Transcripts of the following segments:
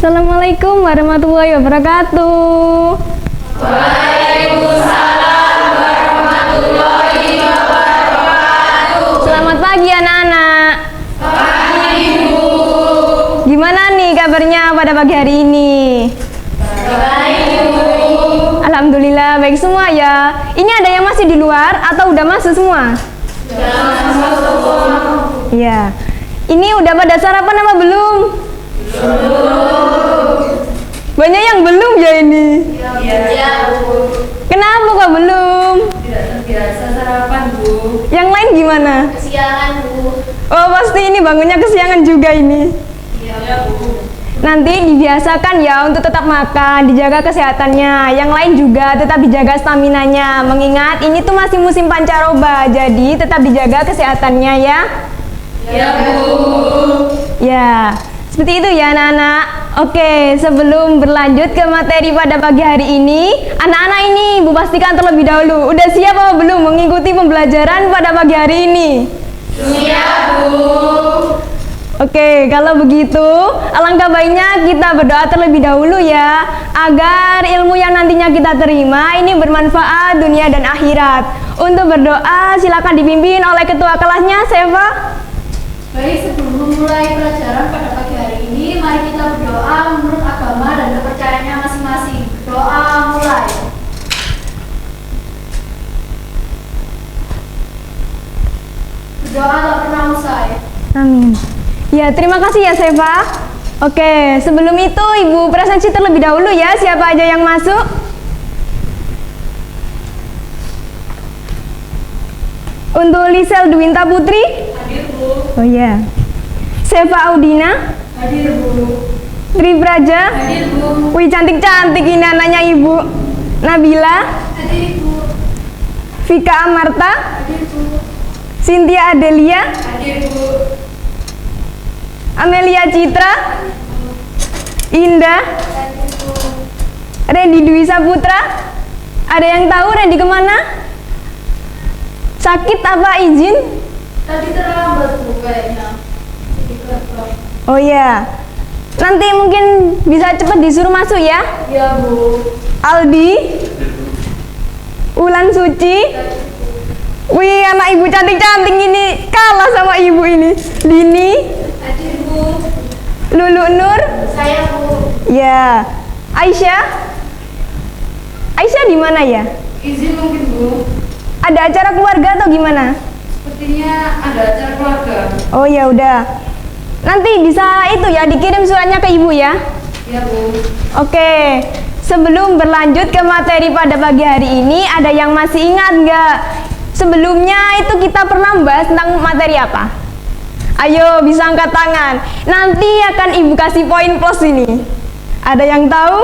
Assalamualaikum warahmatullahi wabarakatuh. Waalaikumsalam warahmatullahi wabarakatuh. Selamat pagi anak-anak. Pagi Bu. Gimana nih kabarnya pada pagi hari ini? Baik Bu. Alhamdulillah baik semua ya. Ini ada yang masih di luar atau udah masuk semua? Jangan masuk. Iya. Ini udah pada sarapan apa belum? Banyak yang belum ya ini. Iya Bu. Kenapa kok belum? Tidak terbiasa sarapan Bu. Yang lain gimana? Kesiangan Bu. Oh pasti ini bangunnya kesiangan juga ini. Iya Bu. Nanti dibiasakan ya untuk tetap makan, dijaga kesehatannya. Yang lain juga tetap dijaga staminanya. Mengingat ini tuh masih musim pancaroba, jadi tetap dijaga kesehatannya ya. Iya Bu. Ya, seperti itu ya anak-anak. Oke, sebelum berlanjut ke materi pada pagi hari ini, anak-anak ini Bu pastikan terlebih dahulu, udah siap apa belum mengikuti pembelajaran pada pagi hari ini? Siap Bu. Oke, kalau begitu, alangkah baiknya kita berdoa terlebih dahulu ya, agar ilmu yang nantinya kita terima ini bermanfaat dunia dan akhirat. Untuk berdoa, silakan dipimpin oleh ketua kelasnya, Seva. Baik, sebelum memulai pelajaran pada pagi hari ini, mari kita berdoa menurut agama dan kepercayaannya masing-masing. Doa mulai. Berdoa tak pernah usai. Amin. Ya, terima kasih ya, Seva. Oke, sebelum itu Ibu presentasi terlebih dahulu ya, siapa aja yang masuk. Untuk Lisel Dwinta Putri. Hadir Bu. Oh iya. Seva Audina. Hadir Bu. Tri Praja. Hadir Bu. Wih, cantik-cantik ini anaknya Ibu. Nabila. Hadir Bu. Vika Amarta. Hadir Bu. Cynthia Adelia. Hadir Bu. Amelia Citra. Indah. Hadir Bu. Randy Dwi Saputra. Ada yang tahu Randy kemana? Sakit apa izin? Tadi terlambat Bu kayaknya. Oh iya. Nanti mungkin bisa cepat disuruh masuk ya. Iya Bu. Aldi. Ulan Suci. Wih, anak ibu cantik-cantik ini kalah sama ibu ini. Dini. Hadir Bu. Lulu Nur. Saya Bu. Ya. Aisyah. Aisyah di mana ya? Izin mungkin Bu. Ada acara keluarga atau gimana? Sepertinya ada acara keluarga. Oh ya udah. Nanti bisa itu ya dikirim suratnya ke ibu ya. Iya Bu. Oke. Sebelum berlanjut ke materi pada pagi hari ini, ada yang masih ingat nggak? Sebelumnya itu kita pernah bahas tentang materi apa? Ayo bisa angkat tangan. Nanti akan ibu kasih poin plus ini. Ada yang tahu?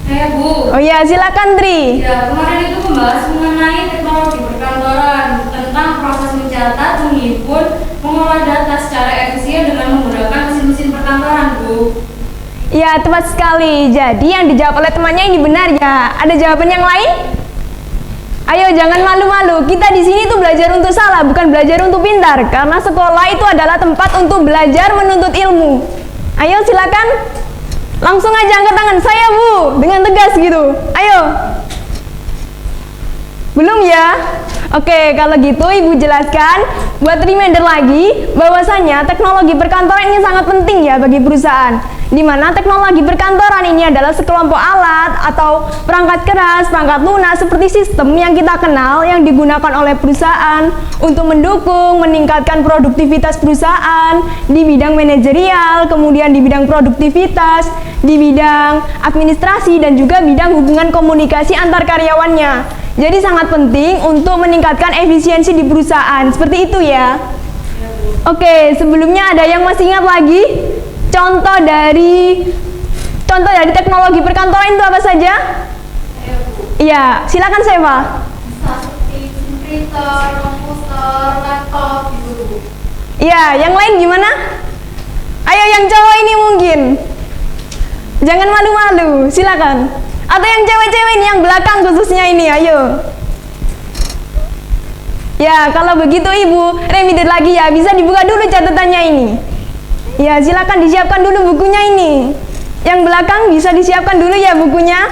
Saya Bu. Oh ya silakan Tri. Ya, kemarin itu membahas mengenai teknologi perkantoran tentang proses mencatat, menghimpun, mengolah data secara efisien dengan menggunakan mesin-mesin perkantoran, Bu. Ya tepat sekali. Jadi yang dijawab oleh temannya ini benar ya. Ada jawaban yang lain? Ayo jangan malu-malu. Kita di sini tuh belajar untuk salah, bukan belajar untuk pintar. Karena sekolah itu adalah tempat untuk belajar menuntut ilmu. Ayo silakan. Langsung aja angkat tangan. Saya Bu, dengan tegas gitu. Ayo. Belum ya? Oke, kalau gitu Ibu jelaskan buat reminder lagi bahwasanya teknologi perkantoran ini sangat penting ya bagi perusahaan. Di mana teknologi perkantoran ini adalah sekelompok alat atau perangkat keras, perangkat lunak seperti sistem yang kita kenal yang digunakan oleh perusahaan untuk mendukung, meningkatkan produktivitas perusahaan di bidang manajerial, kemudian di bidang produktivitas, di bidang administrasi dan juga bidang hubungan komunikasi antar karyawannya. Jadi sangat penting untuk meningkatkan efisiensi di perusahaan. Seperti itu ya. Oke, sebelumnya ada yang masih ingat lagi? Contoh dari teknologi perkantoran itu apa saja? Iya, silakan Seva. Seperti printer, komputer, laptop gitu Bu. Iya, yang lain gimana? Ayo yang cowok ini mungkin. Jangan malu-malu, silakan. Atau yang cewek-cewek ini yang belakang khususnya ini, ayo. Ya, kalau begitu Ibu, reminder lagi ya, bisa dibuka dulu catatannya ini. Ya, silakan disiapkan dulu bukunya ini. yang belakang bisa disiapkan dulu ya bukunya.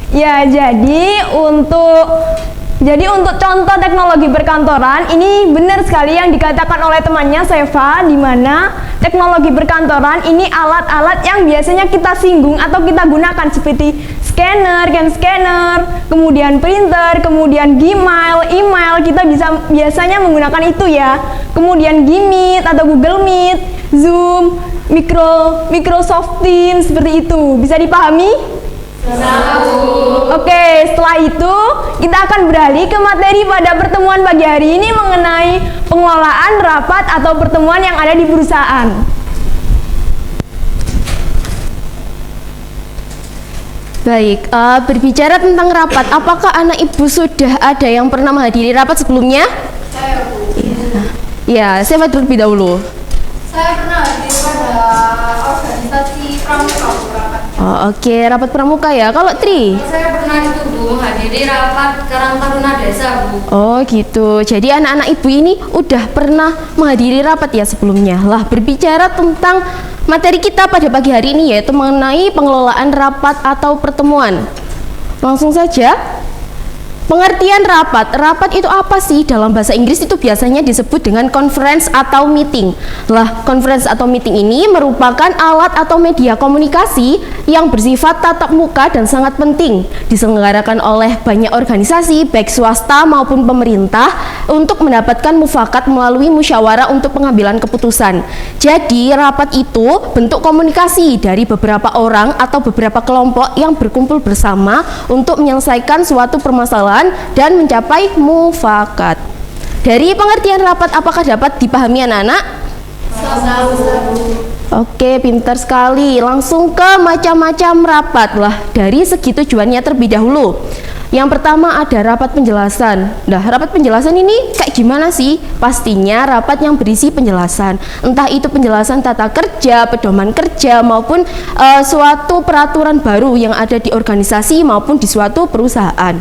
Ya, jadi untuk contoh teknologi perkantoran ini benar sekali yang dikatakan oleh temannya Seva, di mana teknologi perkantoran ini alat-alat yang biasanya kita singgung atau kita gunakan seperti scanner, can scanner, kemudian printer, kemudian Gmail, email, kita biasanya menggunakan itu ya. Kemudian Gmeet atau Google Meet, Zoom, Microsoft Teams, seperti itu. Bisa dipahami? Oke, setelah itu kita akan beralih ke materi pada pertemuan pagi hari ini mengenai pengelolaan rapat atau pertemuan yang ada di perusahaan. Baik, berbicara tentang rapat, apakah anak ibu sudah ada yang pernah menghadiri rapat sebelumnya? Saya, Bu. Ya, saya terlebih dahulu. Saya pernah hadir pada organisasi pramuka, Bu, rapat. Oh, oke, rapat pramuka ya. Kalau Tri? Saya pernah itu, Bu, menghadiri rapat Karang Taruna Desa, Bu. Oh gitu, jadi anak-anak ibu ini udah pernah menghadiri rapat ya sebelumnya. Lah, berbicara tentang materi kita pada pagi hari ini yaitu mengenai pengelolaan rapat atau pertemuan. Langsung saja, pengertian rapat. Rapat itu apa sih? Dalam bahasa Inggris itu biasanya disebut dengan conference atau meeting. Lah, conference atau meeting ini merupakan alat atau media komunikasi yang bersifat tatap muka dan sangat penting, diselenggarakan oleh banyak organisasi baik swasta maupun pemerintah untuk mendapatkan mufakat melalui musyawarah untuk pengambilan keputusan. Jadi, rapat itu bentuk komunikasi dari beberapa orang atau beberapa kelompok yang berkumpul bersama untuk menyelesaikan suatu permasalahan dan mencapai mufakat. Dari pengertian rapat, apakah dapat dipahami anak-anak? Oke, pintar sekali. Langsung ke macam-macam rapat lah. Dari segi tujuannya terlebih dahulu. Yang pertama ada rapat penjelasan. Nah, rapat penjelasan ini kayak gimana sih? Pastinya rapat yang berisi penjelasan. Entah itu penjelasan tata kerja, pedoman kerja, maupun suatu peraturan baru yang ada di organisasi maupun di suatu perusahaan.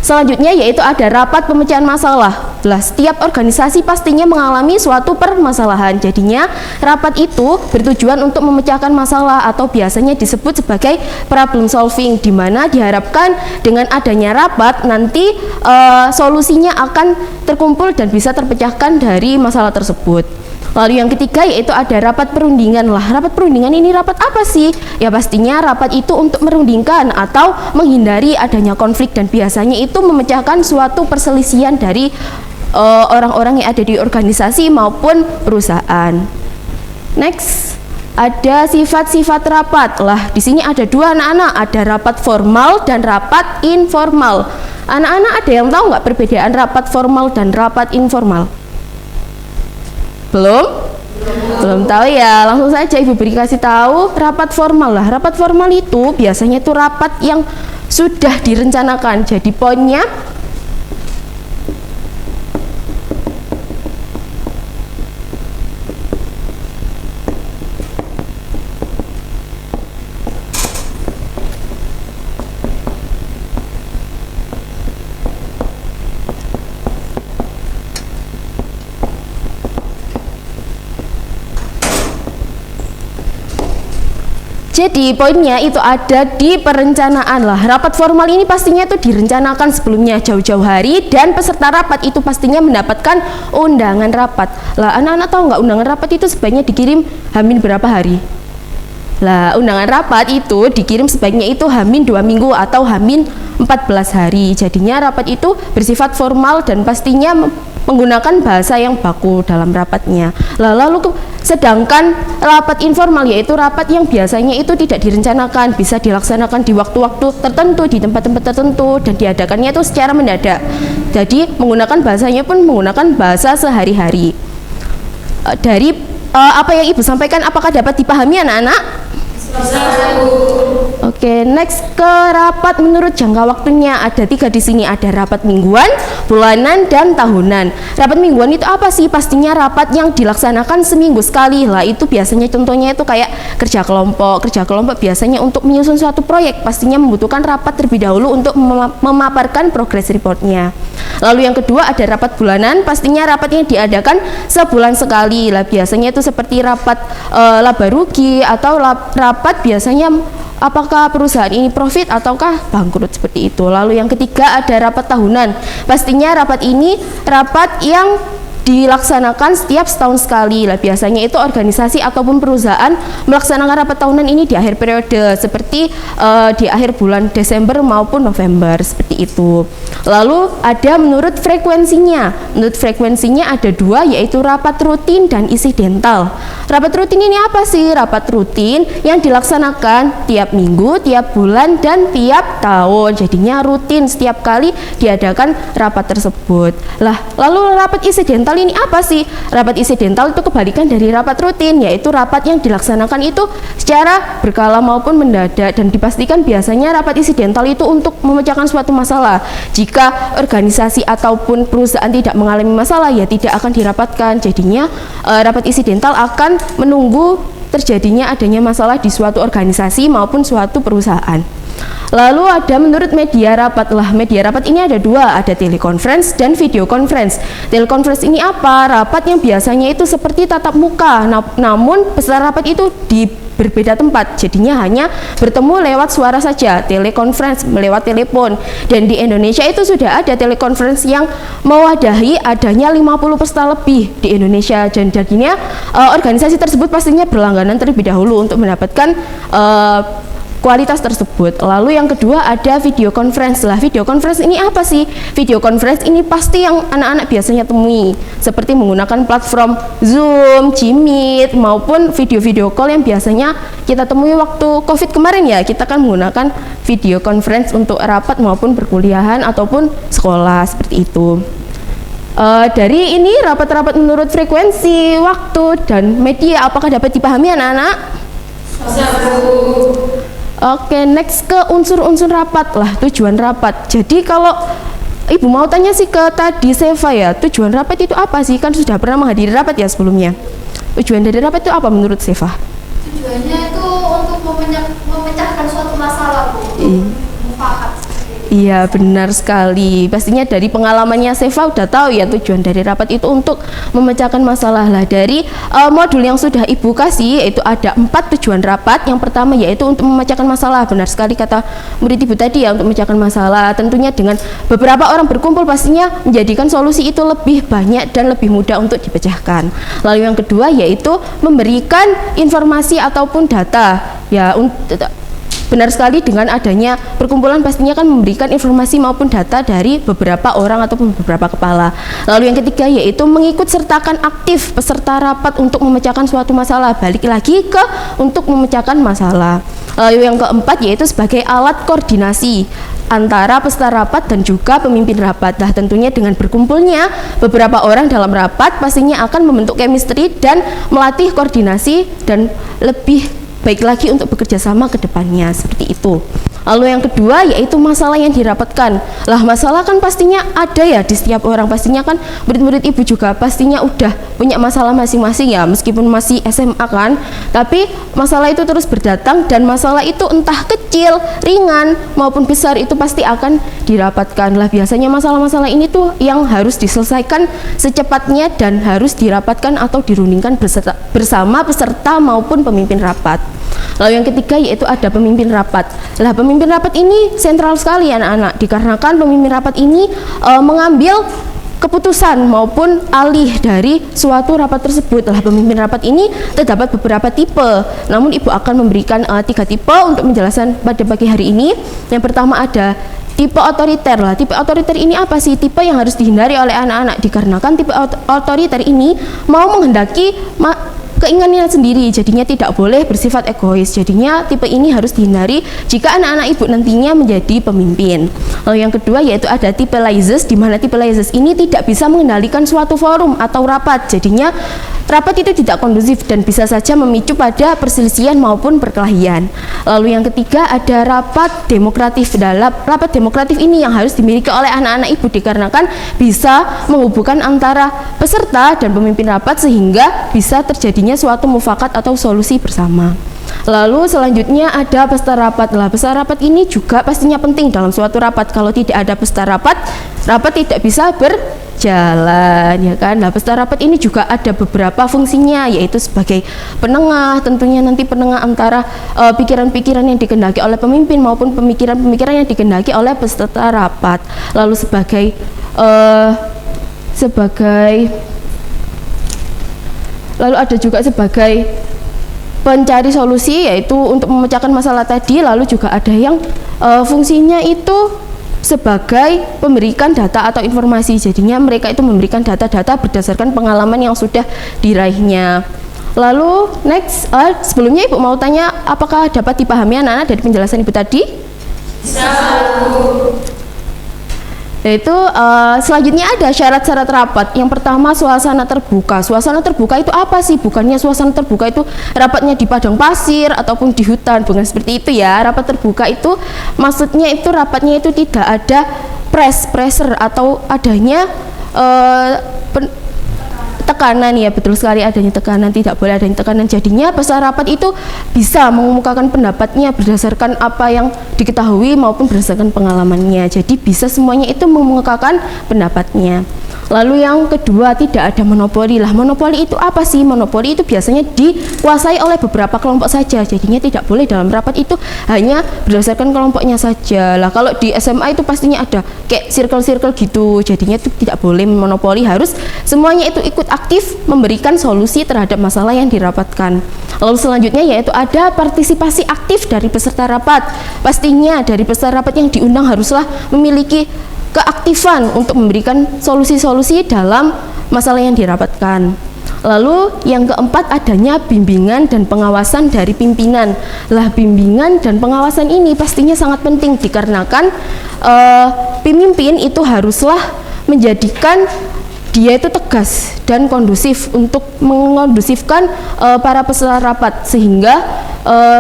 Selanjutnya yaitu ada rapat pemecahan masalah. Lah, setiap organisasi pastinya mengalami suatu permasalahan. Jadinya rapat itu bertujuan untuk memecahkan masalah atau biasanya disebut sebagai problem solving, di mana diharapkan dengan adanya rapat nanti solusinya akan terkumpul dan bisa terpecahkan dari masalah tersebut. Lalu yang ketiga yaitu ada rapat perundingan. Lah, rapat perundingan ini rapat apa sih? Ya pastinya rapat itu untuk merundingkan atau menghindari adanya konflik dan biasanya itu memecahkan suatu perselisihan dari orang-orang yang ada di organisasi maupun perusahaan. Next, ada sifat-sifat rapat. Lah, di sini ada dua anak-anak, ada rapat formal dan rapat informal. Anak-anak ada yang tahu nggak perbedaan rapat formal dan rapat informal? Belum tahu ya, langsung saja ibu beri kasih tahu. Rapat formal lah, rapat formal itu biasanya itu rapat yang sudah direncanakan. Jadi poinnya jadi poinnya itu ada di perencanaan lah. Rapat formal ini pastinya itu direncanakan sebelumnya jauh-jauh hari dan peserta rapat itu pastinya mendapatkan undangan rapat. Lah, anak-anak tahu nggak undangan rapat itu sebaiknya dikirim Hamin berapa hari? Lah, undangan rapat itu dikirim sebaiknya itu Hamin 2 minggu atau Hamin 14 hari. Jadinya rapat itu bersifat formal dan pastinya menggunakan bahasa yang baku dalam rapatnya. Lalu sedangkan rapat informal yaitu rapat yang biasanya itu tidak direncanakan, bisa dilaksanakan di waktu-waktu tertentu, di tempat-tempat tertentu dan diadakannya itu secara mendadak. Jadi menggunakan bahasanya pun menggunakan bahasa sehari-hari. Dari apa yang ibu sampaikan, apakah dapat dipahami anak-anak? Oke, next ke rapat menurut jangka waktunya. Ada 3 di sini, ada rapat mingguan, bulanan, dan tahunan. Rapat mingguan itu apa sih? Pastinya rapat yang dilaksanakan seminggu sekali. Lah, itu biasanya contohnya itu kayak kerja kelompok. Kerja kelompok biasanya untuk menyusun suatu proyek, pastinya membutuhkan rapat terlebih dahulu untuk memaparkan progress reportnya. Lalu yang kedua ada rapat bulanan, pastinya rapat yang diadakan sebulan sekali. Lah, biasanya itu seperti rapat laba rugi atau rapat rapat biasanya apakah perusahaan ini profit ataukah bangkrut seperti itu. Lalu yang ketiga ada rapat tahunan. Pastinya rapat ini rapat yang dilaksanakan setiap setahun sekali lah. Biasanya itu organisasi ataupun perusahaan melaksanakan rapat tahunan ini di akhir periode seperti di akhir bulan Desember maupun November seperti itu. Lalu ada menurut frekuensinya. Menurut frekuensinya ada dua, yaitu rapat rutin dan insidental. Rapat rutin ini apa sih? Rapat rutin yang dilaksanakan tiap minggu, tiap bulan, dan tiap tahun. Jadinya rutin, setiap kali diadakan rapat tersebut. Lah, lalu rapat insidental ini apa sih? Rapat insidental itu kebalikan dari rapat rutin, yaitu rapat yang dilaksanakan itu secara berkala maupun mendadak, dan dipastikan biasanya rapat insidental itu untuk memecahkan suatu masalah. Jika organisasi ataupun perusahaan tidak mengalami masalah, ya tidak akan dirapatkan. Jadinya rapat insidental akan menunggu terjadinya adanya masalah di suatu organisasi maupun suatu perusahaan. Lalu ada menurut media rapat lah. Media rapat ini ada dua, ada teleconference dan video conference. Teleconference ini apa? Rapat yang biasanya itu seperti tatap muka, namun peserta rapat itu di berbeda tempat, jadinya hanya bertemu lewat suara saja. Teleconference lewat telepon, dan di Indonesia itu sudah ada teleconference yang mewadahi adanya 50 peserta lebih di Indonesia, dan jadinya organisasi tersebut pastinya berlangganan terlebih dahulu untuk mendapatkan kualitas tersebut. Lalu yang kedua ada video conference lah. Video conference ini apa sih? Video conference ini pasti yang anak-anak biasanya temui, seperti menggunakan platform Zoom, Jimit, maupun video-video call yang biasanya kita temui waktu COVID kemarin ya. Kita kan menggunakan video conference untuk rapat maupun perkuliahan ataupun sekolah seperti itu. Dari ini rapat-rapat menurut frekuensi, waktu, dan media, apakah dapat dipahami anak-anak? Oke, next ke unsur-unsur rapat lah, tujuan rapat. Jadi kalau Ibu mau tanya sih ke tadi Seva ya, tujuan rapat itu apa sih? Kan sudah pernah menghadiri rapat ya sebelumnya. Tujuan dari rapat itu apa menurut Seva? Tujuannya itu untuk memecahkan suatu masalah, Bu. Mufakat. Iya, benar sekali. Pastinya dari pengalamannya Seva udah tahu ya tujuan dari rapat itu untuk memecahkan masalah lah. Dari modul yang sudah Ibu kasih, yaitu ada 4 tujuan rapat. Yang pertama yaitu untuk memecahkan masalah. Benar sekali kata murid Ibu tadi ya, untuk memecahkan masalah. Tentunya dengan beberapa orang berkumpul pastinya menjadikan solusi itu lebih banyak dan lebih mudah untuk dipecahkan. Lalu yang kedua yaitu memberikan informasi ataupun data. Ya, benar sekali, dengan adanya perkumpulan pastinya kan memberikan informasi maupun data dari beberapa orang ataupun beberapa kepala. Lalu yang ketiga yaitu mengikut sertakan aktif peserta rapat untuk memecahkan suatu masalah. Balik lagi ke untuk memecahkan masalah. Lalu yang keempat yaitu sebagai alat koordinasi antara peserta rapat dan juga pemimpin rapat. Nah, tentunya dengan berkumpulnya beberapa orang dalam rapat pastinya akan membentuk chemistry dan melatih koordinasi dan lebih baik lagi untuk bekerja sama ke depannya seperti itu. Lalu yang kedua yaitu masalah yang dirapatkan. Lah, masalah kan pastinya ada ya di setiap orang. Pastinya kan murid-murid Ibu juga pastinya udah punya masalah masing-masing ya, meskipun masih SMA kan. Tapi masalah itu terus berdatang, dan masalah itu entah kecil, ringan maupun besar itu pasti akan dirapatkan. Lah, biasanya masalah-masalah ini tuh yang harus diselesaikan secepatnya dan harus dirapatkan atau dirundingkan bersama peserta maupun pemimpin rapat. Lalu yang ketiga yaitu ada pemimpin rapat. Lah, pemimpin rapat ini sentral sekali anak-anak, dikarenakan pemimpin rapat ini mengambil keputusan maupun alih dari suatu rapat tersebut. Lah, pemimpin rapat ini terdapat beberapa tipe, namun Ibu akan memberikan 3 tipe untuk menjelaskan pada pagi hari ini. Yang pertama ada tipe otoriter lah. Tipe otoriter ini apa sih? Tipe yang harus dihindari oleh anak-anak, dikarenakan tipe otoriter ini mau menghendaki keinginannya sendiri, jadinya tidak boleh bersifat egois. Jadinya tipe ini harus dihindari jika anak-anak Ibu nantinya menjadi pemimpin. Lalu yang kedua yaitu ada tipe laizes, di mana tipe laizes ini tidak bisa mengendalikan suatu forum atau rapat. Jadinya rapat itu tidak kondusif dan bisa saja memicu pada perselisihan maupun perkelahian. Lalu yang ketiga ada rapat demokratif. Dalam rapat demokratif ini yang harus dimiliki oleh anak-anak Ibu, dikarenakan bisa menghubungkan antara peserta dan pemimpin rapat sehingga bisa terjadinya suatu mufakat atau solusi bersama. Lalu selanjutnya ada peserta rapat. Lah, peserta rapat ini juga pastinya penting dalam suatu rapat. Kalau tidak ada peserta rapat, rapat tidak bisa berjalan, ya kan? Nah, peserta rapat ini juga ada beberapa fungsinya, yaitu sebagai penengah, tentunya nanti penengah antara pikiran-pikiran yang dikehendaki oleh pemimpin maupun pemikiran-pemikiran yang dikehendaki oleh peserta rapat. Lalu lalu ada juga sebagai pencari solusi, yaitu untuk memecahkan masalah tadi. Lalu juga ada yang fungsinya itu sebagai pemberikan data atau informasi. Jadinya mereka itu memberikan data-data berdasarkan pengalaman yang sudah diraihnya. Lalu next, sebelumnya Ibu mau tanya, apakah dapat dipahami anak-anak dari penjelasan Ibu tadi? Bisa, Bu. Yaitu selanjutnya ada syarat-syarat rapat. Yang pertama, suasana terbuka. Suasana terbuka itu apa sih? Bukannya suasana terbuka itu rapatnya di padang pasir ataupun di hutan, bukan seperti itu ya. Rapat terbuka itu maksudnya itu rapatnya itu tidak ada pressure atau adanya tekanan, ya betul sekali, adanya tekanan, tidak boleh adanya tekanan. Jadinya peserta rapat itu bisa mengemukakan pendapatnya berdasarkan apa yang diketahui maupun berdasarkan pengalamannya. Jadi bisa semuanya itu mengemukakan pendapatnya. Lalu yang kedua, tidak ada monopoli. Lah, monopoli itu apa sih? Monopoli itu biasanya dikuasai oleh beberapa kelompok saja. Jadinya tidak boleh dalam rapat itu hanya berdasarkan kelompoknya saja. Lah, kalau di SMA itu pastinya ada kayak circle-circle gitu. Jadinya itu tidak boleh monopoli, harus semuanya itu ikut aktif memberikan solusi terhadap masalah yang dirapatkan. Lalu selanjutnya yaitu ada partisipasi aktif dari peserta rapat. Pastinya dari peserta rapat yang diundang haruslah memiliki keaktifan untuk memberikan solusi-solusi dalam masalah yang dirapatkan. Lalu yang keempat, adanya bimbingan dan pengawasan dari pimpinan. Lah, bimbingan dan pengawasan ini pastinya sangat penting dikarenakan pemimpin itu haruslah menjadikan dia itu tegas dan kondusif untuk mengondusifkan para peserta rapat, sehingga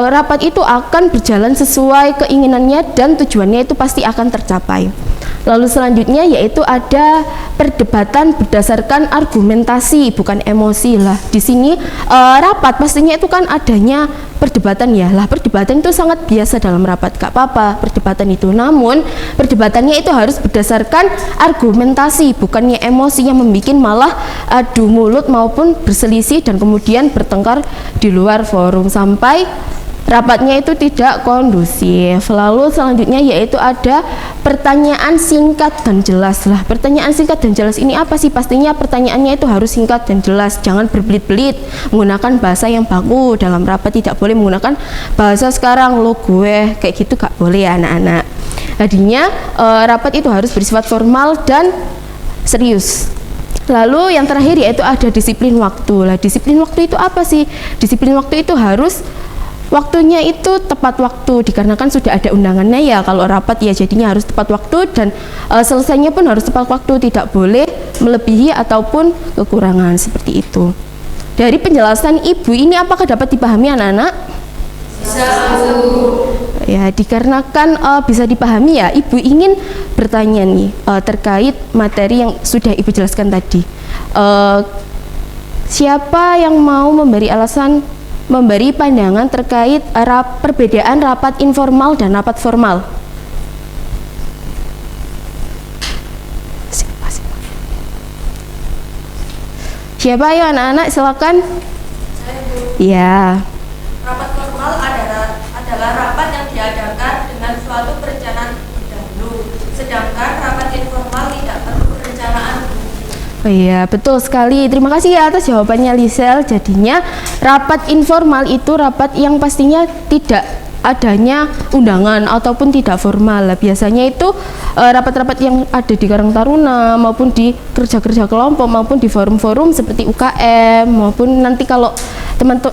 rapat itu akan berjalan sesuai keinginannya dan tujuannya itu pasti akan tercapai. Lalu selanjutnya yaitu ada perdebatan berdasarkan argumentasi, bukan emosi. Lah, di sini rapat pastinya itu kan adanya perdebatan ya. Lah, perdebatan itu sangat biasa dalam rapat, gak apa-apa perdebatan itu. Namun perdebatannya itu harus berdasarkan argumentasi, bukannya emosi yang membuat malah adu mulut maupun berselisih dan kemudian bertengkar di luar forum sampai rapatnya itu tidak kondusif. Lalu selanjutnya yaitu ada pertanyaan singkat dan jelas. Lah, pertanyaan singkat dan jelas ini apa sih? Pastinya pertanyaannya itu harus singkat dan jelas, jangan berbelit-belit, menggunakan bahasa yang baku dalam rapat. Tidak boleh menggunakan bahasa sekarang lo gue kayak gitu, gak boleh ya anak-anak. Jadinya rapat itu harus bersifat formal dan serius. Lalu yang terakhir yaitu ada disiplin waktu. Lah, disiplin waktu itu apa sih? Disiplin waktu itu harus waktunya itu tepat waktu, dikarenakan sudah ada undangannya ya kalau rapat ya, jadinya harus tepat waktu dan selesainya pun harus tepat waktu, tidak boleh melebihi ataupun kekurangan seperti itu. Dari penjelasan Ibu ini apakah dapat dipahami anak-anak? Bisa, Bu. Ya, dikarenakan bisa dipahami ya, Ibu ingin bertanya nih terkait materi yang sudah Ibu jelaskan tadi. Siapa yang mau memberi pandangan terkait perbedaan rapat informal dan rapat formal? Siapa ya anak-anak, silakan. Ya. Rapat formal adalah rapat yang diadakan dengan suatu perencanaan dahulu, sedangkan rapat informal tidak perlu perencanaan. Oh iya, betul sekali. Terima kasih ya atas jawabannya Lisel. Jadinya rapat informal itu rapat yang pastinya tidak adanya undangan ataupun tidak formal. Biasanya itu rapat-rapat yang ada di Karang Taruna maupun di kerja-kerja kelompok maupun di forum-forum seperti UKM, maupun nanti kalau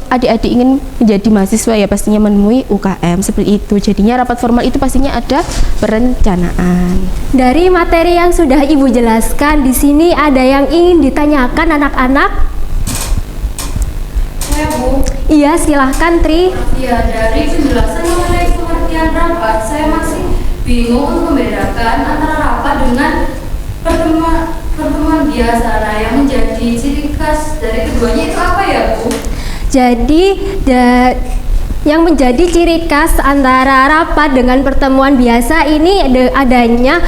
adik-adik ingin menjadi mahasiswa ya pastinya menemui UKM seperti itu. Jadinya rapat formal itu pastinya ada perencanaan. Dari materi yang sudah Ibu jelaskan, di sini ada yang ingin ditanyakan anak-anak? Saya, Bu. Iya, silahkan Tri. Ya, dari penjelasan mengenai pengertian rapat, saya masih bingung untuk membedakan antara rapat dengan pertemuan biasa. Nah, yang menjadi ciri khas dari keduanya itu apa ya, Bu? Jadi Yang menjadi ciri khas antara rapat dengan pertemuan biasa ini adanya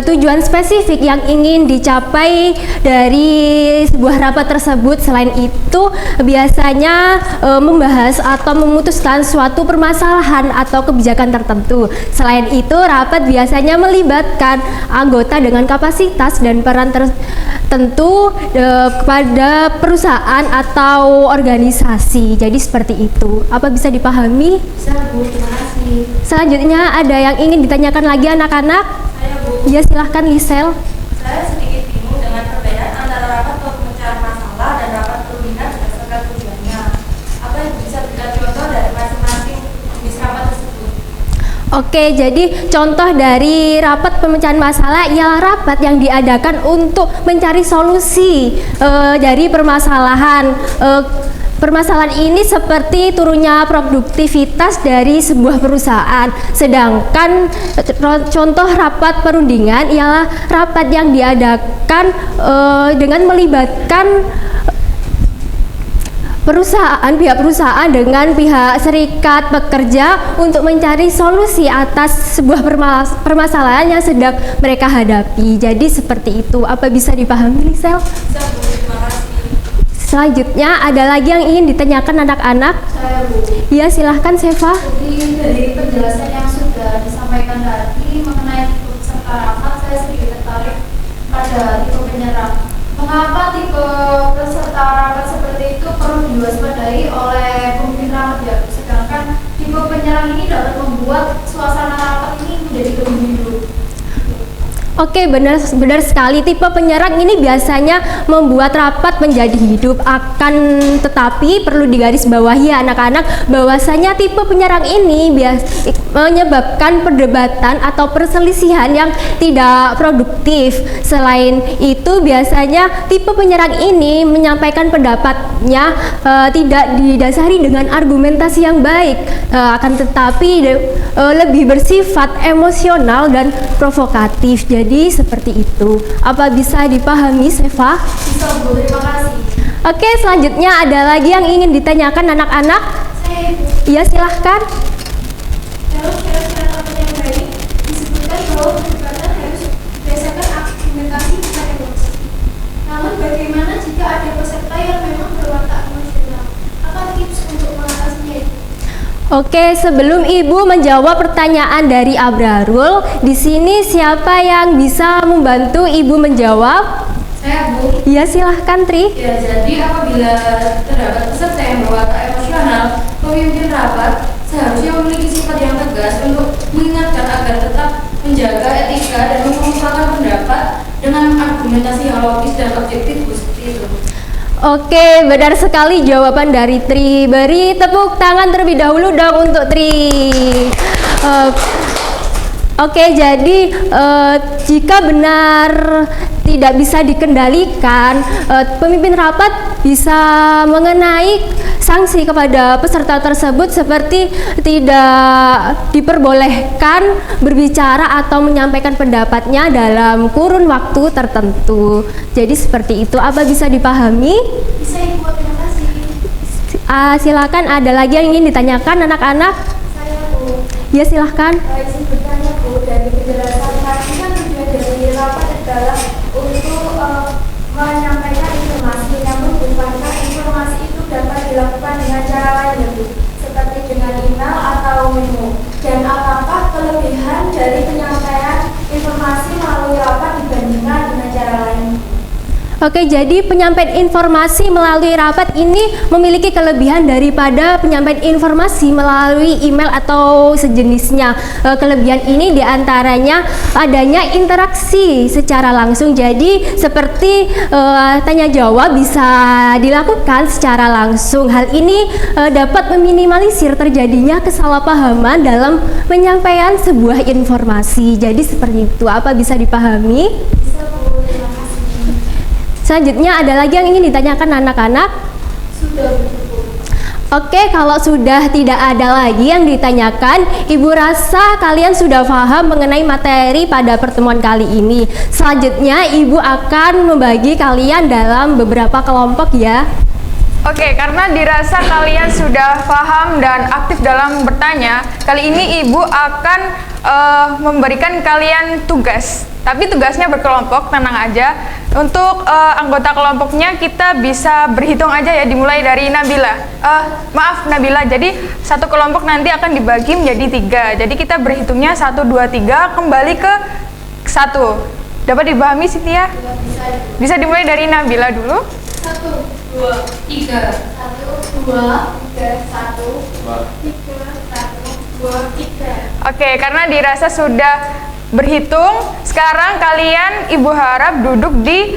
tujuan spesifik yang ingin dicapai dari sebuah rapat tersebut. Selain itu biasanya membahas atau memutuskan suatu permasalahan atau kebijakan tertentu. Selain itu rapat biasanya melibatkan anggota dengan kapasitas dan peran tertentu kepada perusahaan atau organisasi. Jadi seperti itu. Apa bisa dipahami? Bisa Bu, terima kasih. Selanjutnya ada yang ingin ditanyakan lagi anak-anak? Saya Bu, Ya silahkan Lisel. saya sedikit bingung dengan perbedaan antara rapat pemecahan masalah dan rapat perundingan berdasarkan tujuannya. Apa yang bisa berikan contoh dari masing-masing jenis rapat tersebut? Oke, jadi contoh dari rapat pemecahan masalah ialah rapat yang diadakan untuk mencari solusi dari permasalahan. Permasalahan ini seperti turunnya produktivitas dari sebuah perusahaan. Sedangkan contoh rapat perundingan ialah rapat yang diadakan dengan melibatkan pihak perusahaan dengan pihak serikat pekerja untuk mencari solusi atas sebuah permasalahan yang sedang mereka hadapi. Jadi seperti itu. Apa bisa dipahami, Lisel? Bisa Bu, terima kasih. Selanjutnya ada lagi yang ingin ditanyakan anak-anak? Saya Bu. Ya silahkan Seva. Jadi dari penjelasan yang sudah disampaikan tadi mengenai tipe peserta rapat, saya sedikit tertarik pada tipe penyerang. Mengapa tipe peserta rapat seperti itu perlu diwaspadai oleh pemimpin rapat ya? Sedangkan tipe penyerang ini dapat membuat suasana rapat ini menjadi lebih hidup. Oke, benar sekali. Tipe penyerang ini biasanya membuat rapat menjadi hidup. Akan tetapi perlu digarisbawahi anak-anak bahwasanya tipe penyerang ini menyebabkan perdebatan atau perselisihan yang tidak produktif. Selain itu biasanya tipe penyerang ini menyampaikan pendapatnya tidak didasari dengan argumentasi yang baik. Akan tetapi lebih bersifat emosional dan provokatif. Jadi seperti itu. Apa bisa dipahami, Seva? Bisa Bu, terima kasih. Oke, selanjutnya ada lagi yang ingin ditanyakan anak-anak? Saya Bu. Ya, silahkan. Dalam kira-kira rapat yang baik disebutkan bahwa perdebatan harus berdasarkan argumentasi bukan emosi. Namun bagaimana jika ada peserta yang memang berwatak emosional? Apa tips untuk mengatasinya itu? Oke, sebelum Ibu menjawab pertanyaan dari Abrarul, di sini siapa yang bisa membantu Ibu menjawab? Saya Bu. Ya, silahkan Tri. Ya, jadi apabila terdapat peserta yang berwatak emosional, pemimpin rapat seharusnya memiliki sifat yang tegas untuk mengingatkan agar tetap menjaga etika dan mengemukakan pendapat dengan argumentasi yang logis dan objektif seperti itu. Oke, benar sekali jawaban dari Tri. Beri tepuk tangan terlebih dahulu dong untuk Tri. Oke, jadi jika benar tidak bisa dikendalikan, pemimpin rapat bisa mengenai sanksi kepada peserta tersebut seperti tidak diperbolehkan berbicara atau menyampaikan pendapatnya dalam kurun waktu tertentu. Jadi seperti itu. Apa bisa dipahami? Bisa Ibu, terima kasih. Silakan, ada lagi yang ingin ditanyakan anak-anak? Saya Bu. Ya silahkan. Izin bertanya Bu, dari penjelasan tadi kan tujuan dari rapat adalah untuk menyampaikan informasi, namun bukankah informasi itu dapat dilakukan dengan cara lain ya Bu? Seperti dengan email atau memo. Dan apakah kelebihan dari penyampaian informasi melalui rapat dibandingkan dengan cara lain? Oke, jadi penyampaian informasi melalui rapat ini memiliki kelebihan daripada penyampaian informasi melalui email atau sejenisnya. Kelebihan ini diantaranya adanya interaksi secara langsung. Jadi seperti tanya jawab bisa dilakukan secara langsung. Hal ini dapat meminimalisir terjadinya kesalahpahaman dalam penyampaian sebuah informasi. Jadi seperti itu. Apa bisa dipahami? Bisa Bu, terima kasih. Selanjutnya ada lagi yang ingin ditanyakan anak-anak? Sudah Bu. Oke, kalau sudah tidak ada lagi yang ditanyakan, Ibu rasa kalian sudah paham mengenai materi pada pertemuan kali ini. Selanjutnya Ibu akan membagi kalian dalam beberapa kelompok ya. Oke, karena dirasa kalian sudah paham dan aktif dalam bertanya, kali ini Ibu akan memberikan kalian tugas. Tapi tugasnya berkelompok, tenang aja. Untuk anggota kelompoknya kita bisa berhitung aja ya, dimulai dari Nabila. Maaf Nabila, jadi satu kelompok nanti akan dibagi menjadi 3. Jadi kita berhitungnya 1, 2, 3 kembali ke 1. Dapat dipahami Cynthia? Bisa dimulai dari Nabila dulu. 1, 2, 3. 1, 2, 3, 1, 2, 3. Oke, karena dirasa sudah berhitung, sekarang kalian Ibu harap duduk di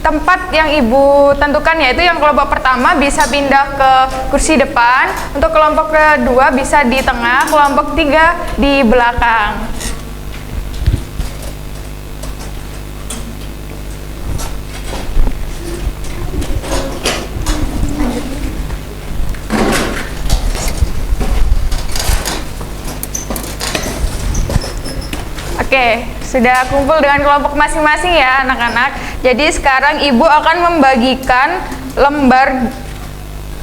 tempat yang Ibu tentukan, yaitu yang kelompok pertama bisa pindah ke kursi depan, untuk kelompok kedua bisa di tengah, kelompok 3 di belakang. Oke, sudah kumpul dengan kelompok masing-masing ya anak-anak. Jadi sekarang Ibu akan membagikan lembar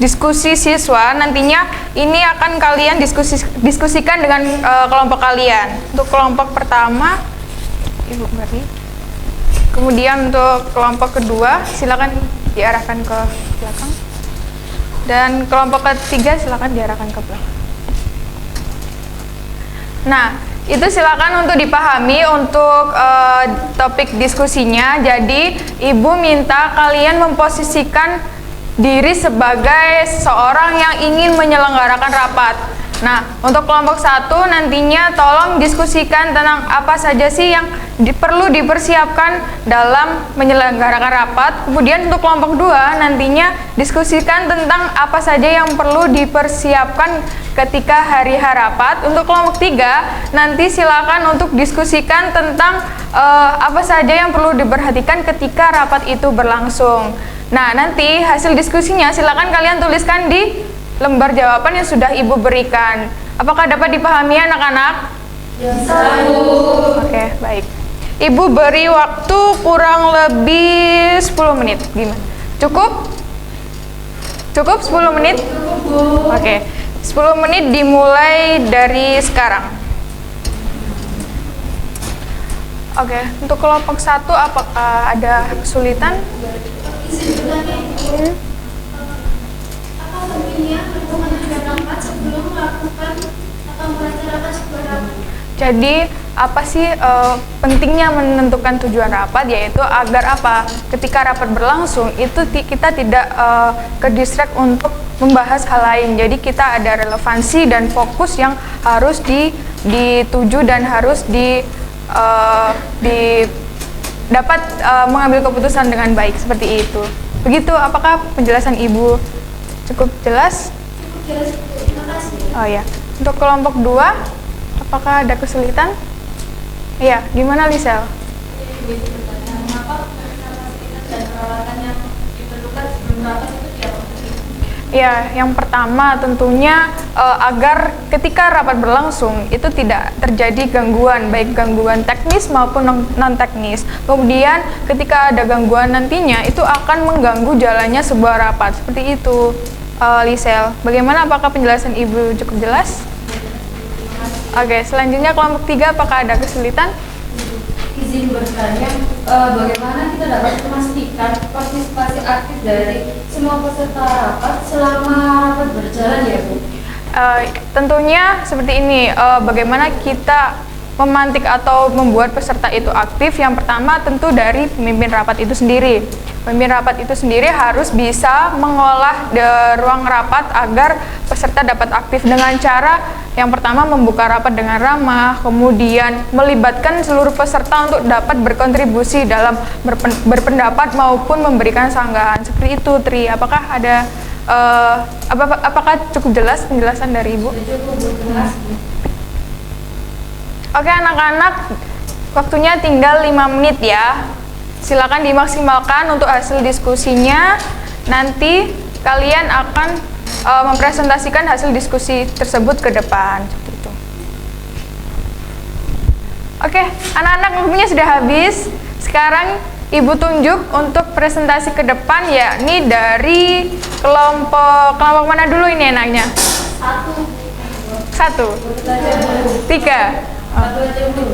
diskusi siswa. Nantinya ini akan kalian diskusikan dengan kelompok kalian. Untuk kelompok pertama, Ibu beri. Kemudian untuk kelompok kedua, silakan diarahkan ke belakang. Dan kelompok ketiga silakan diarahkan ke belakang. Nah, itu silakan untuk dipahami untuk topik diskusinya. Jadi Ibu minta kalian memposisikan diri sebagai seorang yang ingin menyelenggarakan rapat. Nah, untuk kelompok 1 nantinya tolong diskusikan tentang apa saja sih yang perlu dipersiapkan dalam menyelenggarakan rapat. Kemudian untuk kelompok 2 nantinya diskusikan tentang apa saja yang perlu dipersiapkan ketika hari rapat. Untuk kelompok 3 nanti silakan untuk diskusikan tentang apa saja yang perlu diperhatikan ketika rapat itu berlangsung. Nah, nanti hasil diskusinya silakan kalian tuliskan di lembar jawaban yang sudah Ibu berikan. Apakah dapat dipahami anak-anak? Bisa, Bu. Oke, baik. Ibu beri waktu kurang lebih 10 menit. Gimana? Cukup? Cukup 10 menit? Cukup, Bu. Oke. 10 menit dimulai dari sekarang. Oke, untuk kelompok 1 apakah ada kesulitan? Izin bertanya, Ibu. Apa pentingnya menentukan tujuan rapat sebelum melakukan atau membaca rapat sebuah rapat? Jadi apa sih pentingnya menentukan tujuan rapat, yaitu agar apa? Ketika rapat berlangsung itu kita tidak ke distract untuk membahas hal lain. Jadi kita ada relevansi dan fokus yang harus dituju dan harus dapat mengambil keputusan dengan baik, seperti itu. Begitu, apakah penjelasan Ibu cukup jelas? Cukup jelas, Bu. Terima kasih. Oh ya. Untuk kelompok 2, apakah ada kesulitan? Iya, gimana Lisel? Mengapa fasilitas dan peralatan yang diperlukan sebelum rapat itu tidak penting? Ya, yang pertama tentunya agar ketika rapat berlangsung itu tidak terjadi gangguan, baik gangguan teknis maupun non-teknis. Kemudian ketika ada gangguan nantinya itu akan mengganggu jalannya sebuah rapat. Seperti itu, Lisel. Bagaimana, apakah penjelasan Ibu cukup jelas? Oke, selanjutnya kelompok 3, apakah ada kesulitan? Izin bertanya, bagaimana kita dapat memastikan partisipasi aktif dari semua peserta rapat selama rapat berjalan ya, Bu? Tentunya seperti ini, bagaimana kita memantik atau membuat peserta itu aktif. Yang pertama tentu dari pemimpin rapat itu sendiri. Pemimpin rapat itu sendiri harus bisa mengolah ruang rapat agar peserta dapat aktif dengan cara yang pertama membuka rapat dengan ramah, kemudian melibatkan seluruh peserta untuk dapat berkontribusi dalam berpendapat maupun memberikan sanggahan. Seperti itu, Tri. Apakah ada apakah cukup jelas penjelasan dari Ibu? Cukup, Bu. Jelas, Bu. Oke anak-anak, waktunya tinggal 5 menit ya. Silakan dimaksimalkan untuk hasil diskusinya. Nanti kalian akan mempresentasikan hasil diskusi tersebut ke depan. Seperti itu. Oke, anak-anak waktunya sudah habis. Sekarang Ibu tunjuk untuk presentasi ke depan, yakni dari kelompok mana dulu ini enaknya? Satu. Tiga.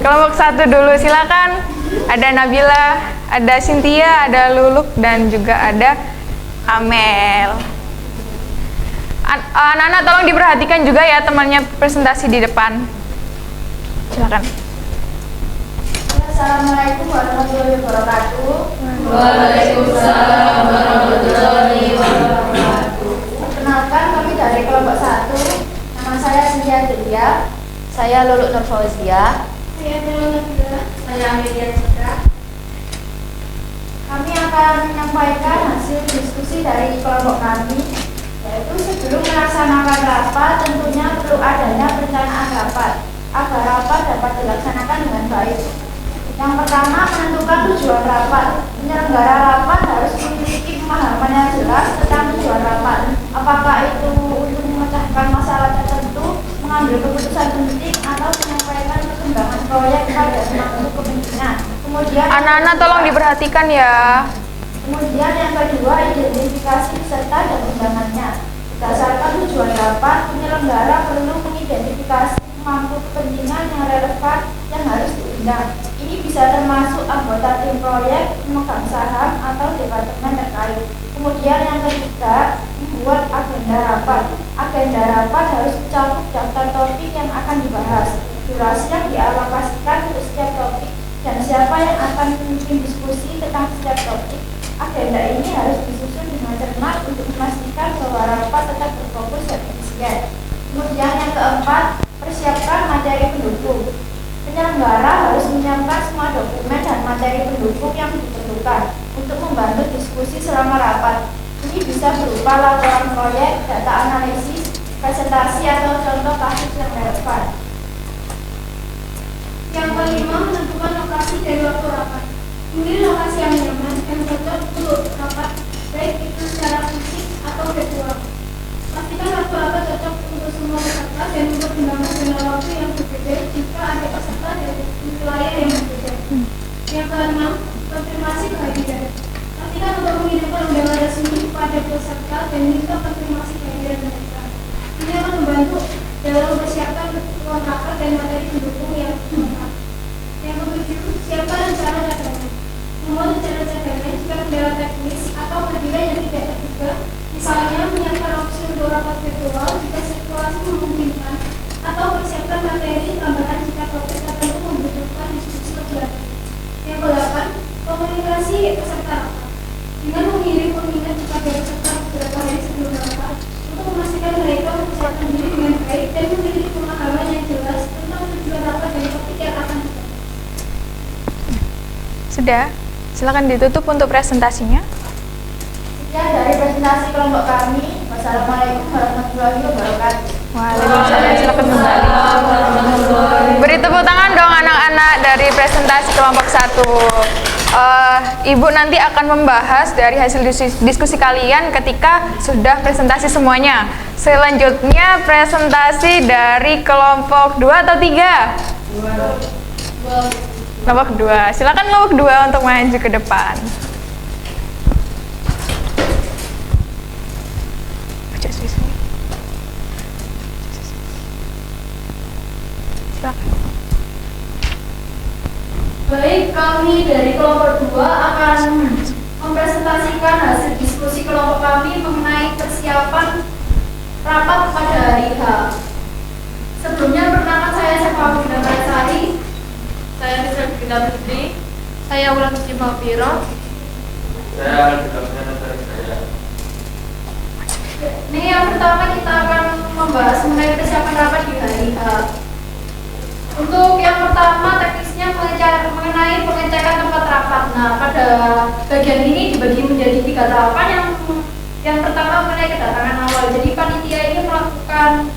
Kelompok satu dulu, silakan. Ada Nabila, ada Cynthia, ada Luluk, dan juga ada Amel. Anak-anak tolong diperhatikan juga ya temannya presentasi di depan. Silakan. Assalamualaikum warahmatullahi wabarakatuh. Waalaikumsalam warahmatullahi wabarakatuh. Perkenalkan, kami dari kelompok 1. Nama saya Cynthia Delia. Saya Luluk Nur Fauzia. Saya Nurul Nabila. Saya Amelia Citra. Kami akan menyampaikan hasil diskusi dari kelompok kami, yaitu sebelum melaksanakan rapat tentunya perlu adanya perencanaan rapat agar rapat dapat dilaksanakan dengan baik. Yang pertama, menentukan tujuan rapat. Penyelenggara rapat harus memiliki pemahaman yang jelas tentang tujuan rapat. Apakah itu untuk memecahkan masalah tertentu, mengambil keputusan penting, atau menyampaikan perkembangan proyek pada suatu kepentingan. Kemudian Anak-anak tolong diperhatikan ya. Kemudian yang kedua, identifikasi peserta dan undangannya. Berdasarkan tujuan rapat, penyelenggara perlu mengidentifikasi pemangku kepentingan yang relevan yang harus diundang. Ini bisa termasuk anggota tim proyek, pemegang saham, atau departemen terkait. Kemudian yang ketiga, membuat agenda rapat. Agenda rapat harus mencakup daftar topik yang akan dibahas, durasi yang dialokasikan untuk setiap topik, dan siapa yang akan memimpin diskusi tentang setiap topik. Agenda ini harus disusun dengan cermat untuk memastikan bahwa rapat tetap berfokus dan efisien. Kemudian yang keempat, persiapkan materi pendukung. Penyelenggara harus menyiapkan semua dokumen dan materi pendukung yang diperlukan untuk membantu diskusi selama rapat. Ini bisa berupa laporan proyek, data analisis, presentasi, atau contoh kasus yang relevan. Yang kelima, menentukan lokasi dan waktu rapat. Pilih lokasi yang nyaman dan cocok untuk rapat, baik itu secara fisik atau virtual. Pastikan waktu rapat cocok untuk semua peserta dan untuk undangan dengan waktu yang berbeda jika ada peserta dari wilayah yang berbeda. Yang keenam, konfirmasi kehadiran. Pastikan untuk mengirimkan undangan resmi kepada peserta dan minta konfirmasi kehadiran mereka. Ini akan membantu dalam mempersiapkan ruang rapat dan materi pendukung yang lengkap. Yang ketujuh, siapkan rencana cadangan. Membuat rencana cadangan jika kendala teknis atau hadiran yang tidak terduga, misalnya menyiapkan opsi untuk rapat virtual jika situasi memungkinkan, atau persiapkan materi tambahan jika topik tertentu membutuhkan diskusi lebih lanjut. Yang kedelapan, komunikasi peserta rapat. Dengan mengirim pengingat kepada peserta beberapa hari sebelum rapat untuk memastikan mereka mempersiapkan diri dengan baik dan memiliki pemahaman yang jelas tentang tujuan rapat dan topik yang akan dibahas. Sudah, silakan ditutup untuk presentasinya. Sekian dari presentasi kelompok kami. Wassalamualaikum warahmatullahi wabarakatuh. Waalaikumsalam, silakan kembali. Beri tepuk tangan dong anak-anak dari presentasi kelompok 1. Ibu nanti akan membahas dari hasil diskusi kalian ketika sudah presentasi semuanya. Selanjutnya presentasi dari kelompok 2 atau 3? Kelompok 2. Silakan kelompok 2 untuk maju ke depan. Silakan. Baik, kami dari kelompok 2 akan mempresentasikan hasil diskusi kelompok kami mengenai persiapan rapat pada hari H. Sebelumnya, perkenalkan saya Syafa Bunda Sari. Saya Nisa Bunda Putri. Saya Wulan Suci Mafiro. Saya saya. Ini yang pertama kita akan membahas mengenai persiapan rapat di hari H. Untuk yang pertama, teknisnya mengenai pengecekan tempat rapat. Nah, pada bagian ini dibagi menjadi 3 tahapan. Yang pertama mengenai kedatangan awal. Jadi panitia ini melakukan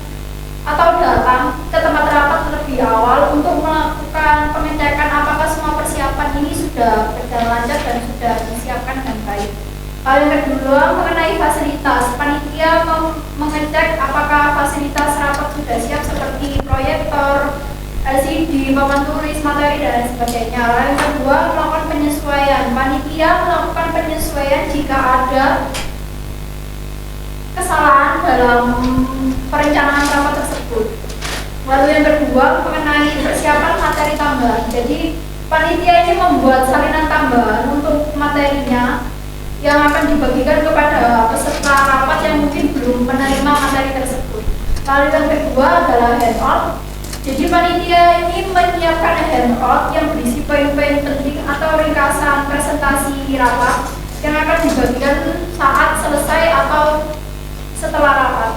atau datang ke tempat rapat terlebih awal untuk melakukan pengecekan apakah semua persiapan ini sudah berjalan lancar dan sudah disiapkan dengan baik. Hal yang kedua mengenai fasilitas. Panitia mengecek apakah fasilitas rapat sudah siap seperti proyektor, LCD, di papan tulis materi dan sebagainya. Lalu yang kedua, melakukan penyesuaian. Panitia melakukan penyesuaian jika ada kesalahan dalam perencanaan rapat tersebut. Lalu yang kedua, mengenai persiapan materi tambahan. Jadi panitia ini membuat salinan tambahan untuk materinya yang akan dibagikan kepada peserta rapat yang mungkin belum menerima materi tersebut. Lalu yang kedua adalah handout. Jadi panitia ini menyiapkan handout yang berisi poin-poin penting atau ringkasan presentasi rapat yang akan dibagikan saat selesai atau setelah rapat.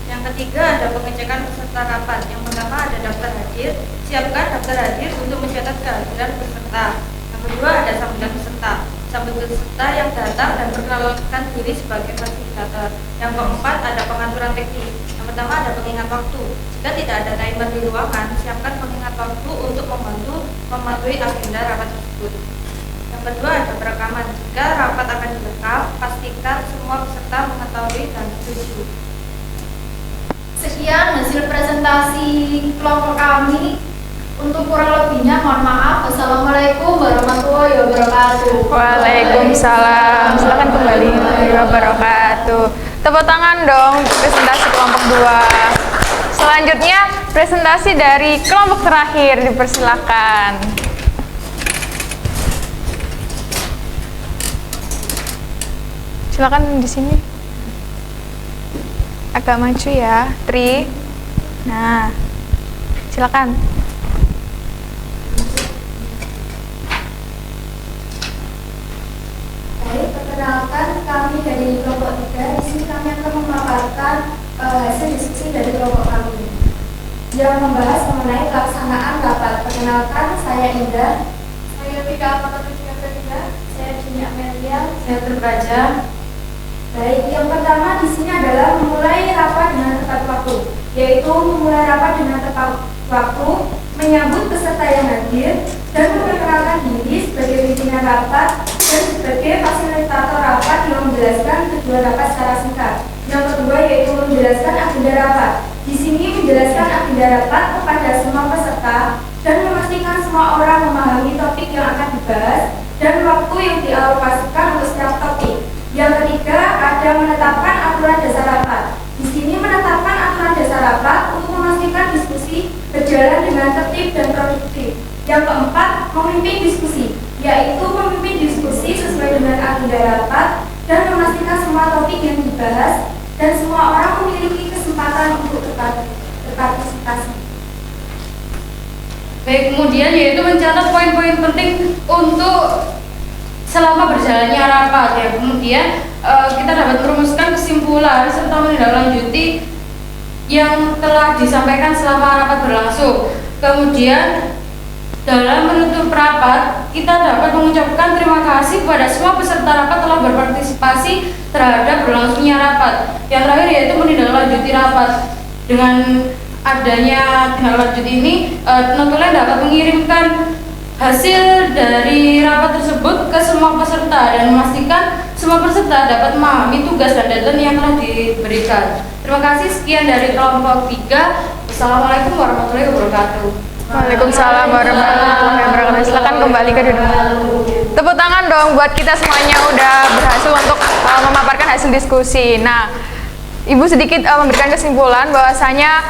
Yang ketiga ada pengecekan peserta rapat. Yang pertama ada daftar hadir. Siapkan daftar hadir untuk mencatat kehadiran peserta. Yang kedua ada sambutan peserta. Sambut peserta yang datang dan perkenalkan diri sebagai fasilitator. Yang keempat ada pengaturan teknis. Yang pertama ada pengingat waktu. Jika tidak ada timer di ruangan, siapkan pengingat waktu untuk membantu mematuhi agenda rapat tersebut. Yang kedua ada perekaman. Jika rapat akan direkam, pastikan semua peserta mengetahui dan setuju. Sekian hasil presentasi kelompok kami. Untuk kurang lebihnya mohon maaf. Wassalamualaikum warahmatullahi wabarakatuh. Waalaikumsalam. Silakan kembali warahmatullahi wabarakatuh. Tepuk tangan dong untuk presentasi kelompok 2. Selanjutnya presentasi dari kelompok terakhir, dipersilakan. Silakan di sini. Agak maju ya, Tri. Nah, silakan. Baik, perkenalkan kami dari kelompok 3. Di sini kami akan memaparkan hasil diskusi dari kelompok kami yang membahas mengenai pelaksanaan rapat. Perkenalkan, saya Indah. Saya Vika Alfatullah Ferdinanda. Saya Juni Amelia. Saya terbaca. Baik, yang pertama di sini adalah memulai rapat dengan tepat waktu, yaitu memulai rapat dengan tepat waktu, menyambut peserta yang hadir, dan memperkenalkan diri sebagai pimpinan rapat dan sebagai fasilitator rapat yang menjelaskan tujuan rapat secara singkat. Yang kedua yaitu menjelaskan agenda rapat. Di sini menjelaskan agenda rapat kepada semua peserta dan memastikan semua orang memahami topik yang akan dibahas dan waktu yang dialokasikan untuk setiap topik. Yang ketiga ada menetapkan aturan dasar rapat. Di sini menetapkan aturan dasar rapat untuk memastikan diskusi berjalan dengan tertib dan produktif. Yang keempat, memimpin diskusi, yaitu memimpin diskusi sesuai dengan agenda rapat dan memastikan semua topik yang dibahas dan semua orang memiliki kesempatan untuk berpartisipasi. Baik, kemudian yaitu mencatat poin-poin penting untuk selama berjalannya rapat ya. Kemudian kita dapat merumuskan kesimpulan serta menindaklanjuti yang telah disampaikan selama rapat berlangsung. Kemudian dalam menutup rapat kita dapat mengucapkan terima kasih kepada semua peserta rapat telah berpartisipasi terhadap berlangsungnya rapat. Yang terakhir yaitu menindaklanjuti rapat. Dengan adanya tindak lanjut ini, notulen dapat mengirimkan hasil dari rapat tersebut ke semua peserta dan memastikan semua peserta dapat memahami tugas dan deadline yang telah diberikan. Terima kasih, sekian dari kelompok 3. Wassalamualaikum warahmatullahi wabarakatuh. Waalaikumsalam warahmatullahi wabarakatuh. Silakan kembali ke duduk. Tepuk tangan dong buat kita semuanya udah berhasil untuk memaparkan hasil diskusi. Nah, Ibu sedikit memberikan kesimpulan bahwasanya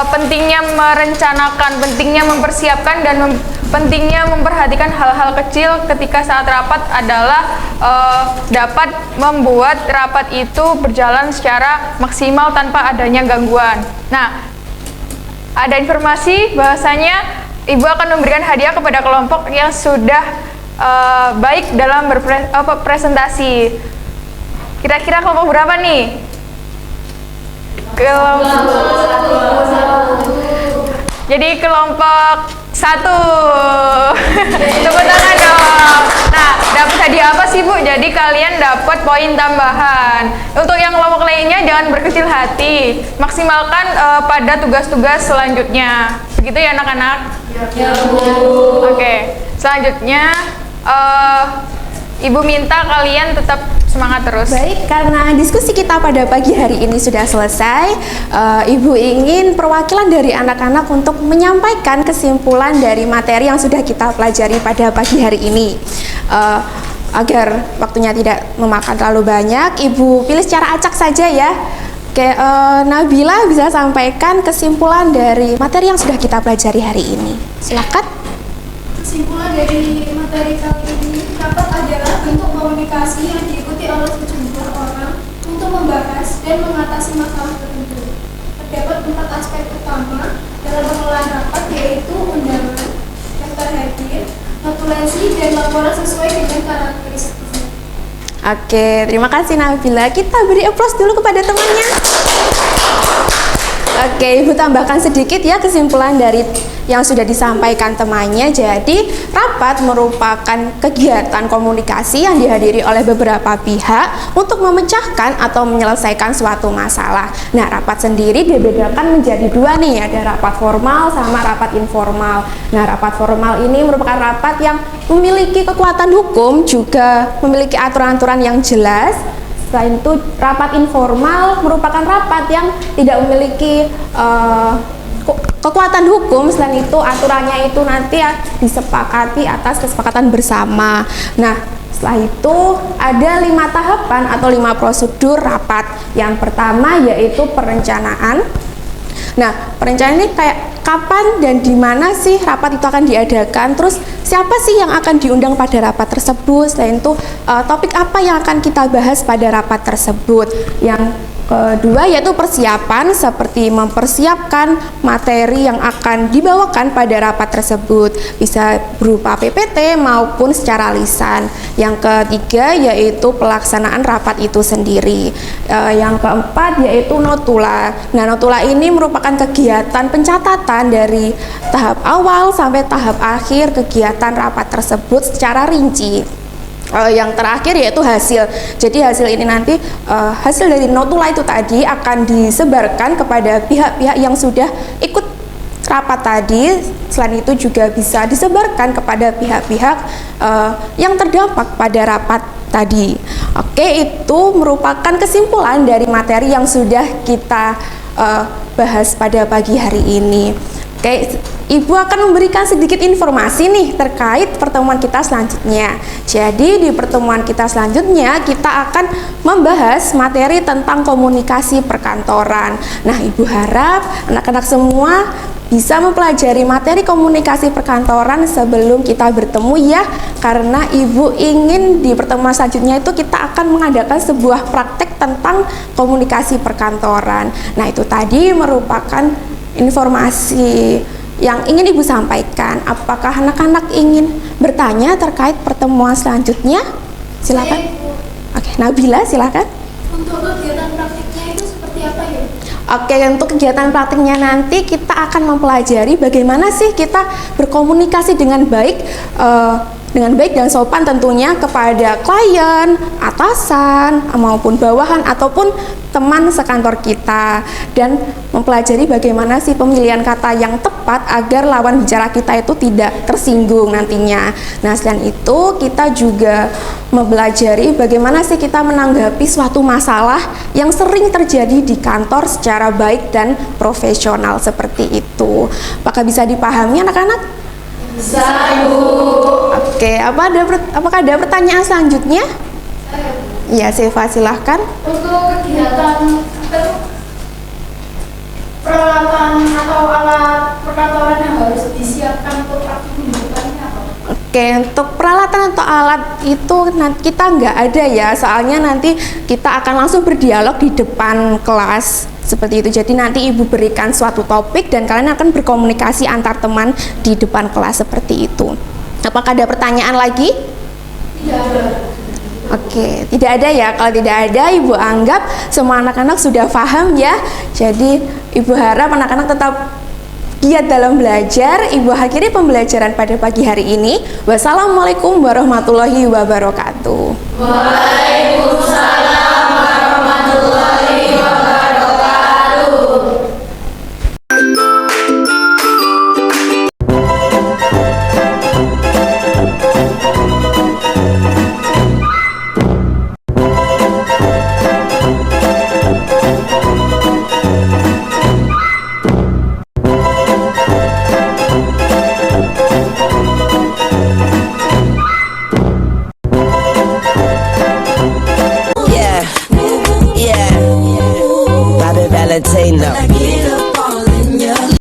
pentingnya merencanakan, pentingnya mempersiapkan dan pentingnya memperhatikan hal-hal kecil ketika saat rapat adalah dapat membuat rapat itu berjalan secara maksimal tanpa adanya gangguan. Nah, ada informasi bahwasanya Ibu akan memberikan hadiah kepada kelompok yang sudah baik dalam berpresentasi. Kira-kira kelompok berapa nih? Jadi kelompok 1. Tepuk tangan dong. Nah, dapat hadiah apa sih Bu? Jadi kalian dapat poin tambahan. Untuk yang kelompok lainnya jangan berkecil hati. Maksimalkan pada tugas-tugas selanjutnya. Begitu ya anak-anak? Ya Bu. Oke. Selanjutnya Ibu minta kalian tetap semangat terus. Baik, karena diskusi kita pada pagi hari ini sudah selesai, Ibu ingin perwakilan dari anak-anak untuk menyampaikan kesimpulan dari materi yang sudah kita pelajari pada pagi hari ini. Agar waktunya tidak memakan terlalu banyak, Ibu pilih secara acak saja ya. Oke, Nabila bisa sampaikan kesimpulan dari materi yang sudah kita pelajari hari ini. Silakan. Kesimpulan dari materi kali ini, rapat adalah bentuk komunikasi yang diikuti oleh sejumlah orang untuk membahas dan mengatasi masalah tertentu. Terdapat 4 aspek utama dalam pengelolaan rapat, yaitu undangan, daftar hadir, notulensi, dan laporan sesuai dengan karakteristik. Oke, terima kasih Nabila. Kita beri aplaus dulu kepada temannya. Oke, Ibu tambahkan sedikit ya kesimpulan dari yang sudah disampaikan temannya. Jadi, rapat merupakan kegiatan komunikasi yang dihadiri oleh beberapa pihak untuk memecahkan atau menyelesaikan suatu masalah. Nah, rapat sendiri dibedakan menjadi 2 nih, ada rapat formal sama rapat informal. Nah, rapat formal ini merupakan rapat yang memiliki kekuatan hukum, juga memiliki aturan-aturan yang jelas. Selain itu, rapat informal merupakan rapat yang tidak memiliki kekuatan hukum. Selain itu, aturannya itu nanti disepakati atas kesepakatan bersama. Nah, setelah itu ada 5 tahapan atau 5 prosedur rapat. Yang pertama yaitu perencanaan. Nah, perencanaan ini kayak kapan dan di mana sih rapat itu akan diadakan, terus siapa sih yang akan diundang pada rapat tersebut, selain itu topik apa yang akan kita bahas pada rapat tersebut. Yang kedua yaitu persiapan, seperti mempersiapkan materi yang akan dibawakan pada rapat tersebut, bisa berupa PPT maupun secara lisan. Yang ketiga yaitu pelaksanaan rapat itu sendiri. Yang keempat yaitu notula. Nah, notula ini merupakan kegiatan pencatatan dari tahap awal sampai tahap akhir kegiatan rapat tersebut secara rinci. Yang terakhir yaitu hasil. Jadi hasil ini nanti hasil dari notula itu tadi akan disebarkan kepada pihak-pihak yang sudah ikut rapat tadi. Selain itu juga bisa disebarkan kepada pihak-pihak yang terdampak pada rapat tadi. Oke, itu merupakan kesimpulan dari materi yang sudah kita bahas pada pagi hari ini. Oke, Ibu akan memberikan sedikit informasi nih terkait pertemuan kita selanjutnya. Jadi di pertemuan kita selanjutnya kita akan membahas materi tentang komunikasi perkantoran. Nah, Ibu harap anak-anak semua bisa mempelajari materi komunikasi perkantoran sebelum kita bertemu ya, karena Ibu ingin di pertemuan selanjutnya itu kita akan mengadakan sebuah praktek tentang komunikasi perkantoran. Nah, itu tadi merupakan informasi yang ingin Ibu sampaikan. Apakah anak-anak ingin bertanya terkait pertemuan selanjutnya? Silakan. Oke, Nabila silakan. Untuk kegiatan praktiknya itu seperti apa ya? Oke, untuk kegiatan praktiknya nanti kita akan mempelajari bagaimana sih kita berkomunikasi dengan baik dan sopan tentunya kepada klien, atasan, maupun bawahan ataupun teman sekantor kita, dan mempelajari bagaimana sih pemilihan kata yang tepat agar lawan bicara kita itu tidak tersinggung nantinya. Nah, selain itu kita juga mempelajari bagaimana sih kita menanggapi suatu masalah yang sering terjadi di kantor secara baik dan profesional seperti itu. Apakah bisa dipahami anak-anak? Bisa, Ibu. Oke, apakah ada pertanyaan selanjutnya? Ya, Seva, silahkan. Untuk kegiatan peralatan atau alat perkantoran yang harus disiapkan untuk praktik mingguannya apa? Oke, untuk peralatan atau alat itu kita nggak ada ya, soalnya nanti kita akan langsung berdialog di depan kelas seperti itu. Jadi nanti Ibu berikan suatu topik dan kalian akan berkomunikasi antar teman di depan kelas seperti itu. Apakah ada pertanyaan lagi? Tidak ada. Oke, tidak ada ya. Kalau tidak ada, Ibu anggap semua anak-anak sudah paham ya. Jadi Ibu harap anak-anak tetap giat dalam belajar. Ibu akhiri pembelajaran pada pagi hari ini. Wassalamualaikum warahmatullahi wabarakatuh. Waalaikumsalam warahmatullahi wabarakatuh. entertainer.